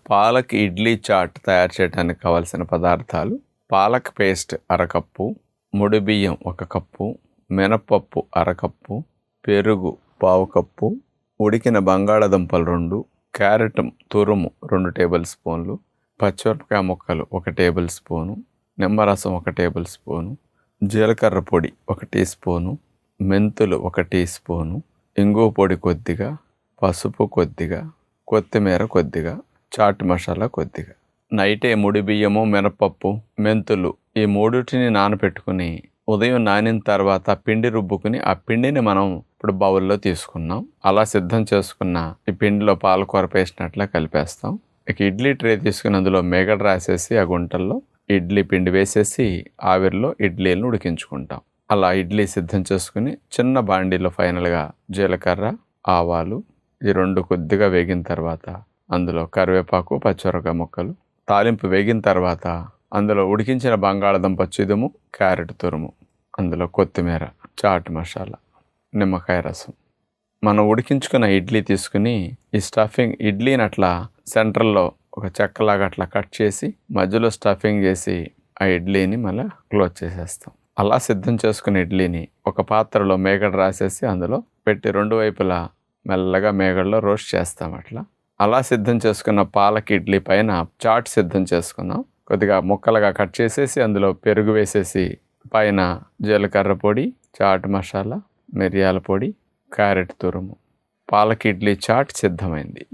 Palak idli chat తయారు చేయడానికి కావలసిన పదార్థాలు: పాలక్ పేస్ట్ అరకప్పు, ముడి బియ్యం 1 కప్పు, మినపప్పు అరకప్పు, పెరుగు పావు కప్పు, ఉడికిన బంగాళాదుంపలు 2, క్యారెట్ తురుము 2 టేబుల్ స్పూన్లు, పచ్చిమిరపకాయ ముక్కలు 1 టేబుల్ స్పూను, నిమ్మరసం 1 టేబుల్ స్పూను, జీలకర్ర పొడి 1 టీ స్పూను, మెంతులు 1 టీ స్పూను, ఇంగువ పొడి కొద్దిగా, పసుపు కొద్దిగా, కొత్తిమీర కొద్దిగా, చాట్ మసాలా కొద్దిగా. నైటే ముడి బియ్యము, మినపప్పు, మెంతులు ఈ మూడింటిని నానబెట్టుకుని ఉదయం నానిన తర్వాత పిండి రుబ్బుకుని ఆ పిండిని మనం ఇప్పుడు బౌల్లో తీసుకున్నాం. అలా సిద్ధం చేసుకున్న ఈ పిండిలో పాలకూర పేస్ట్ అట్లా కలిపేస్తాం. ఇక ఇడ్లీ ట్రే తీసుకుని అందులో మేగడ రాసేసి ఆ గుంటల్లో ఇడ్లీ పిండి వేసేసి ఆవిరిలో ఇడ్లీలను ఉడికించుకుంటాం. అలా ఇడ్లీ సిద్ధం చేసుకుని చిన్న బాండీలో ఫైనల్గా జీలకర్ర, ఆవాలు ఈ 2 కొద్దిగా వేగిన తర్వాత అందులో కరివేపాకు, పచ్చిమిరపకాయ ముక్కలు, తాలింపు వేగిన తర్వాత అందులో ఉడికించిన బంగాళాదుంప చిదుము, క్యారెట్ తురుము, అందులో కొత్తిమీర, చాట్ మసాలా, నిమ్మకాయ రసం. మనం ఉడికించుకున్న ఇడ్లీ తీసుకుని ఈ స్టఫింగ్ ఇడ్లీని అట్లా సెంటర్లో ఒక చెక్కలాగా అట్లా కట్ చేసి మధ్యలో స్టఫింగ్ చేసి ఆ ఇడ్లీని మళ్ళీ క్లోజ్ చేసేస్తాం. అలా సిద్ధం చేసుకున్న ఇడ్లీని ఒక పాత్రలో మేగడ రాసేసి అందులో పెట్టి 2 వైపులా మెల్లగా మేగడలో రోస్ట్ చేస్తాం. అలా సిద్ధం చేసుకున్న పాలక్ ఇడ్లీ పైన చాట్ సిద్ధం చేసుకున్నాం. కొద్దిగా ముక్కలుగా కట్ చేసేసి అందులో పెరుగు వేసేసి పైన జీలకర్ర పొడి, చాట్ మసాలా, మిరియాల పొడి, క్యారెట్ తురుము, పాలక్ ఇడ్లీ చాట్ సిద్ధమైంది.